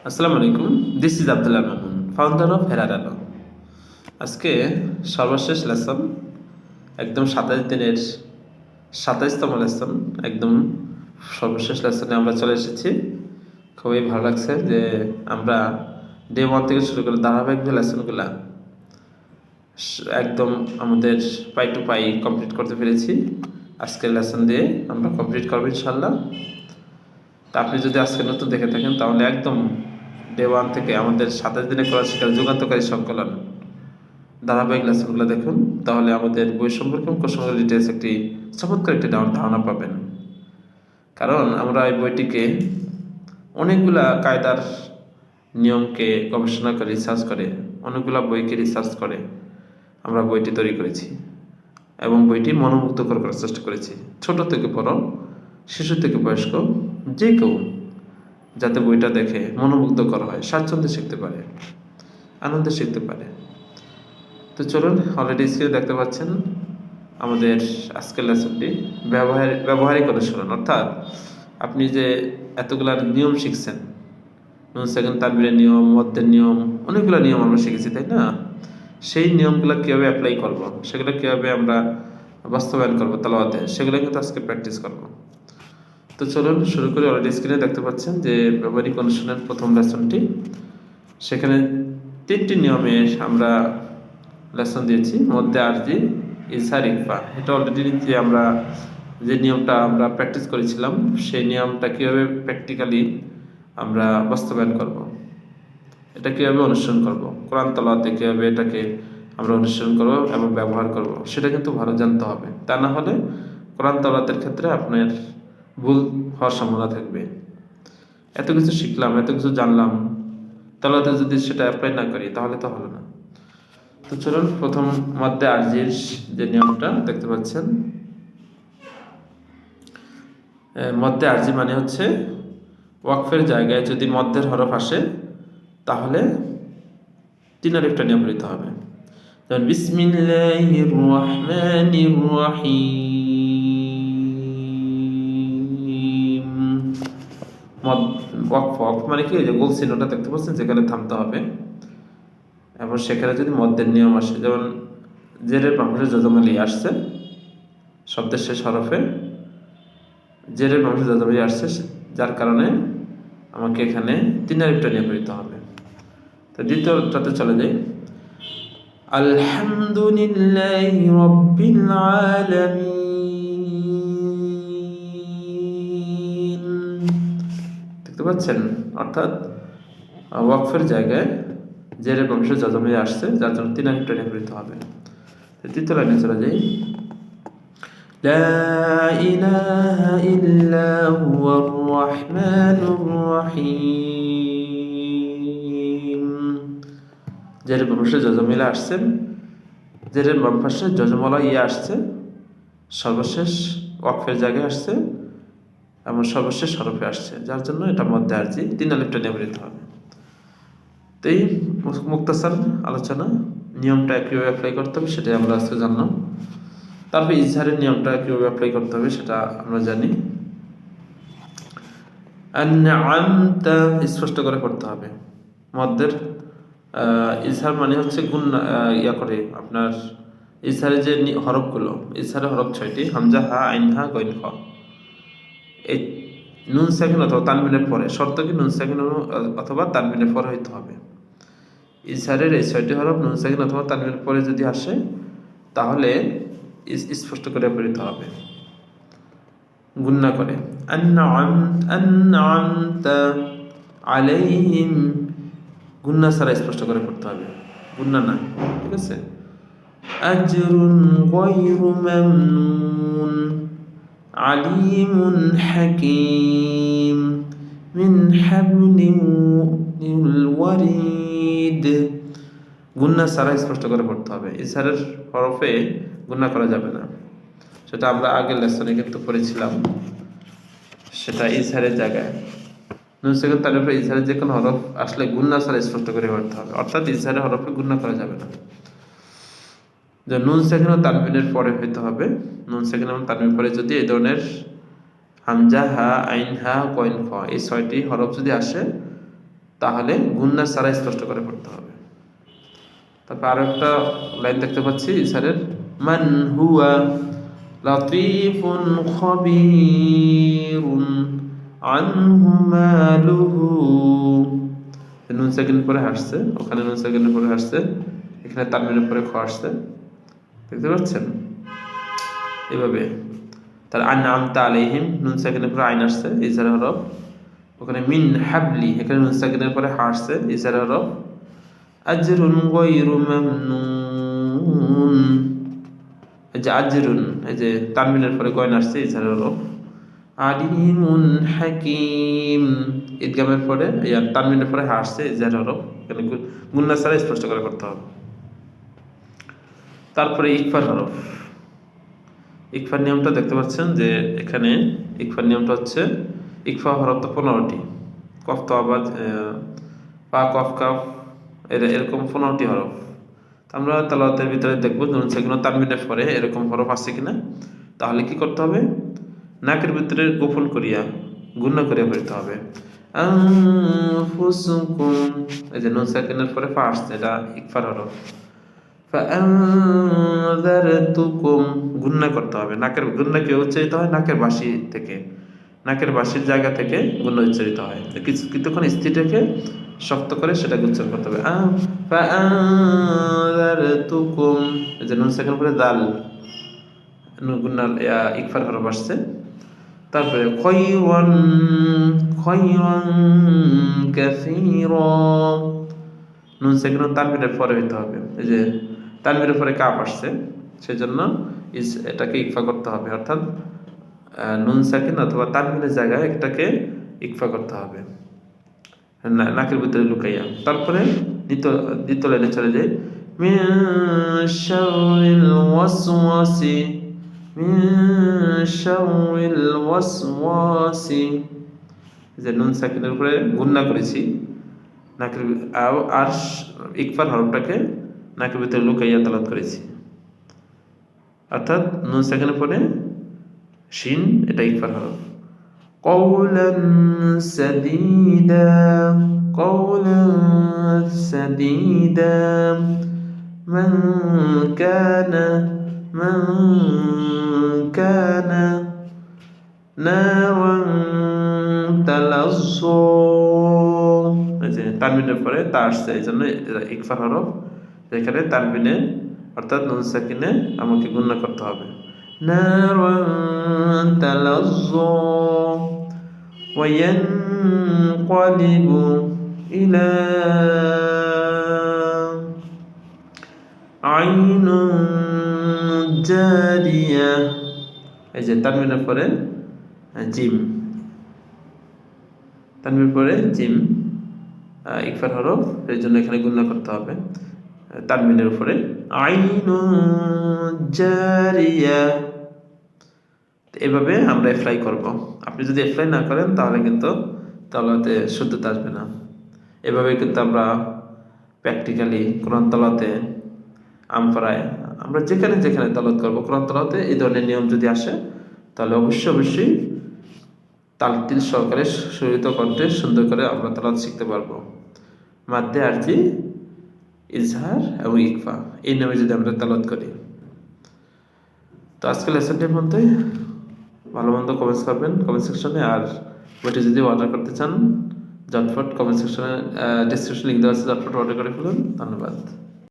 আসসালামু আলাইকুম। This is Abdullah Mamun, founder of হেরার আলো। আজকে সর্বশেষ লেসন, একদম 27 দিনের 27তম লেসন, একদম সর্বশেষ লেসনে আমরা চলে এসেছি। খুবই ভালো লাগছে যে আমরা ডে 1 থেকে শুরু করে ধারাবাহিক যে লেসনগুলো একদম আমাদের পাই টু পাই কমপ্লিট করতে পেরেছি। আজকের লেসন দিয়ে আমরা কমপ্লিট করবো ইনশাল্লাহ। তা আপনি যদি আজকে নতুন দেখে থাকেন তাহলে একদম ডে 1 থেকে আমাদের 27 দিনে করা শেখার যুগান্তকারী সংকলন ধারাবাহিক লেসনগুলো দেখুন, তাহলে আমাদের বই সম্পর্কে কোশ্চেন ডিটেলস একটি চমৎকার একটি ধারণা পাবেন। কারণ আমরা এই বইটিকে অনেকগুলা কায়দার নিয়মকে গবেষণা করে রিসার্চ করে, অনেকগুলা বইকে রিসার্চ করে আমরা বইটি তৈরি করেছি এবং বইটি মনোমুগ্ধকর করার চেষ্টা করেছি। ছোট থেকে বড়, শিশু থেকে বয়স্ক, যে কেউ যাতে বইটা দেখে মনোমুগ্ধকর হয়, স্বাচ্ছন্দ্যে শিখতে পারে, আনন্দে শিখতে পারে। তো চলুন, অলরেডি স্ক্রিনে দেখতে পাচ্ছেন আমাদের আজকের লেসনটি ব্যবহারিক অনুশীলন। অর্থাৎ আপনি যে এতগুলা নিয়ম শিখছেন, নুন সেকেন্ড তানবীরের নিয়ম, মদ্দের নিয়ম, অনেকগুলো নিয়ম আমরা শিখেছি, তাই না? সেই নিয়মগুলো কীভাবে অ্যাপ্লাই করব, সেগুলো কীভাবে আমরা বাস্তবায়ন করবো তেলাওয়াতে, সেগুলো কিন্তু আজকে প্র্যাকটিস করব। তো চলুন শুরু করে। অলরেডি স্ক্রিনে দেখতে পাচ্ছেন যে ব্যবহারিক অনুশীলনের প্রথম লেসনটি। সেখানে 3টি নিয়মে আমরা লেসন দিয়েছি, মধ্যে আরজি, ইজহার, ইকফা। এটা অলরেডি যে নিয়মটা আমরা প্র্যাকটিস করেছিলাম, সেই নিয়মটা কীভাবে প্র্যাকটিক্যালি আমরা বাস্তবায়ন করব, এটা কীভাবে অনুসরণ করব, কোরআন তেলাওয়াতে কীভাবে এটাকে আমরা অনুসরণ করব এবং ব্যবহার করব, সেটা কিন্তু ভালো জানতে হবে। তা না হলে কোরআন তেলাওয়াতের ক্ষেত্রে আপনার ভুল হওয়ার সম্ভাবনা থাকবে। এত কিছু শিখলাম, এত কিছু জানলাম, তেলাওয়াতে যদি সেটা অ্যাপ্লাই না করি তাহলে তো হলো না। তো চলুন, প্রথম মধ্যে আরজির যে নিয়মটা দেখতে পাচ্ছেন, মধ্যে আরজি মানে হচ্ছে ওয়াকফের জায়গায় যদি মধ্যের হরফ আসে তাহলে 3 আলিফটা নিয়ম নিতে হবে। যেমন বিসমিল্লাহির রহমানির রহিম। ওয়াকফ মানে কি, যে গোল চিহ্নটা দেখতে পাচ্ছেন, যেখানে থামতে হবে। এবং সেখানে যদি মধ্যের নিয়ম আসে, যেমন জেরের বামপাশে যজমালি আসছে, শব্দের শেষ হরফে জেরের বামপাশে যজমালি আসছে, যার কারণে আমাকে এখানে 3 আলিফটা নিয়ম নিতে হবে। তো দ্বিতীয়টাতে চলে যাই, আলহামদুলিল্লাহি রাব্বিল আলামিন। দেখতে পাচ্ছেন, অর্থাৎ ওয়াকফের জায়গায় জেরের বামপাশে যজমালি আসছে, যার জন্য 3 আলিফটা নিয়ম নিতে হবে। তৃতীয় লাইনে চলে যাই, লা ইলাহা ইল্লা হুয়ার রহমানুর রহিম। জেরের বামপাশে যজমালা আসছে, জেরের বামপাশে যজমালা আসছে, সর্বশেষ ওয়াকফের জায়গায় আসছে এবং সর্বশেষ হরফে আসছে, যার জন্য এটা মধ্যে আরজি 3 আলিফটা নিয়ম নিতে হবে। তো এই মুক্তাসার আলোচনা, নিয়মটা কীভাবে অ্যাপ্লাই করতে হবে সেটাই আমরা আজকে জানলাম। তারপর ইজহারের নিয়মটা কীভাবে অ্যাপ্লাই করতে হবে সেটা আমরা জানি। আনআমতা স্পষ্ট করে করতে হবে। মধ্যের ইজহার মানে হচ্ছে গুণনা করে আপনার ইজহারের যে হরফগুলো, ইজহারের হরফ 6টি, হামজা, হা, আইন, হা, গইন, খ। এই নুন সাকিন অথবা তানবিনের পরে, শর্ত কি নুন সাকিন অথবা তানবিনের পরে হইতে হবে। ইজহারের এই 6টি হরফ নুন সাকিন অথবা তানবিনের পরে যদি আসে তাহলে স্পষ্ট করে পড়তে হবে, গুণনা করে। আনআমতা আলাইহিম, গুণনা ছাড়া স্পষ্ট করে পড়তে হবে, গুণনা না, ঠিক আছে? আজরুন গায়রু মামনুন, আলিমুন হাকীম, মিন হাবলিল ওয়ারিদ। গুণনা ছাড়া স্পষ্ট করে পড়তে হবে। ইজহারের হরফে গুণনা করা যাবে না, সেটা আমরা আগের লেসনে কিন্তু পড়েছিলাম। সেটা ইজহারের জায়গায় নুন সেকেন্ড তার উপরে ইজহারের যে কোনো হরফ আসলে গুণনা ছাড়া স্পষ্ট করে পড়তে হবে, অর্থাৎ ইজহারের হরফে গুণনা করা যাবে না। যে নুন সেকেন্ড ও তানবিনের পরে হইতে হবে। নুন সেকেন্ড এবং তানবিনের পরে যদি এই ধরনের হামজা, হা, আইন, হা, কইন, খ, এই 6টি হরফ যদি আসে তাহলে গুন্না ছাড়া স্পষ্ট করে পড়তে হবে। তারপর আরো একটা লাইন দেখতে পাচ্ছি ইসারের, মান হুয়া লাতীফুন খবীরুন আনহু মালুহু। নুন সেকেন্ড পরে হাসছে, ওখানে নুন সেকেন্ডের পরে হাসছে, এখানে তানবিনের পরে খ আসছে, দেখতে পাচ্ছেন এভাবে। তার আনআমতা আলাইহিম নুন সেকেন্ডের পরে আইন আসছে ইজারা হরফ, ওখানে মিন হাবলি এখানে নুন সেকেন্ডের পরে হা আসছে ইজারা হরফ। আজরুন গায়রু মামনুন, এই যে আজরুন, এই যে তানবিনের পরে গয়না আসছে ইজারা হরফ। আলিমুন হাকিম ইদগামের পরে তানবিনের পরে হা আসছে ইজারা হরফ, এখানে গুন্না ছাড়া স্পষ্ট করে করতে হবে। তারপরে ইকফার হরফ, ইকফার নিয়মটা দেখতে পাচ্ছেন যে এখানে ইকফার নিয়মটা হচ্ছে, ইকফা হরফ তো 15টি, কফ তো আবাজ পা কফ কাফ এরকম 15টি হরফ। আমরা তালাওয়াতের ভিতরে দেখবো নুন সেকেন্ড তানবিনের পরে এরকম হরফ আসছে কিনা। তাহলে কি করতে হবে, নাকের ভিতরে গোপন করিয়া গুন্না করিয়া পড়তে হবে। আনফুসুকুম, এই যে নুন সেকেন্ডের পরে ফা আসছে, এটা ইকফার হরফ। ফাআনযারতুকুম, গুন্না করতে হবে, নাকের গুন্না কি উচ্চারিত হয়, নাকের বাসি থেকে, নাকের বাসির জায়গা থেকে গুন্না উচ্চারিত হয়। কিছুক্ষণ স্থিরকে শক্ত করে সেটাকে উচ্চারণ করতে হবে। ফাআনযারতুকুম, এই যে নুন সেকেন্ড পরে দাল গুন্না ইকফার হরফ আসছে। তারপরে খায়রান কাসীরা, নুন সেকেন্ড তানবিনের পরে হইতে হবে, এই যে তানবিনের পরে কাফ আসছে সেজন্য এটাকে ইকফা করতে হবে, অর্থাৎ নুন সাকিন অথবা তানবিনের জায়গায় একটাকে ইকফা করতে হবে নাকের ভিতরে লুকাইয়া। তারপরে দ্বিতীয় লাইনে চলে যাই, মিন শাররিল ওয়াসওয়াসি, মিন শাররিল ওয়াসওয়াসি, যে নুন সাকিনের উপরে গুন্না করেছি নাকের, আর ইকফার হরফটাকে নাকের ভিতরে লুকাইয়া তালাত করেছি, অর্থাৎ নুন সেকেন্ডের পরে শিন, এটা ইকফার হরফ। কওলান সাদীদা, কওলান সাদীদা, মান কানা নারান তালাজ্জা, এই যে তানবিনের পরে তা আসছে, এই জন্য ইকফার হরফ, এখানে তানবিনে অর্থাৎ নুন সাকিনে আমাকে গুন্না করতে হবে। নারান তালাজ্জা ওয়া ইয়ানকালিবু ইলা আইনুন জারিয়া, এই যে তানবিনের পরে জিম, তানবিনের পরে জিম ইকফার হরফ, এর জন্য এখানে গুন্না করতে হবে তানবিনের উপরে আইনুন জারিয়া। এভাবে আমরা অ্যাপ্লাই করব। আপনি যদি অ্যাপ্লাই না করেন তাহলে কিন্তু তালাতে শুদ্ধতা আসবে না। এভাবে কিন্তু আমরা প্র্যাকটিক্যালি কোরআন তালাতে আমপাড়ায় আমরা যেখানে যেখানে তালাত করবো কোরআন তালাতে এই ধরনের নিয়ম যদি আসে তাহলে অবশ্যই তাল তিল সহকারে সুরিত কণ্ঠে সুন্দর করে আমরা তালাত শিখতে পারবো। মাধ্যে আরজি, ইজহার এবং ইকফা, এই নামে যদি আমরা তালাত করি। তো আজকে লেসনটির মধ্যে ভালো মন্দ কমেন্টস করবেন কমেন্ট সেকশনে, আর বইটি যদি অর্ডার করতে চান ঝটফট কমেন্ট সেকশনে ডেসক্রিপশন লিঙ্ক দেওয়া আছে, ঝটফট অর্ডার করে ফেলুন। ধন্যবাদ।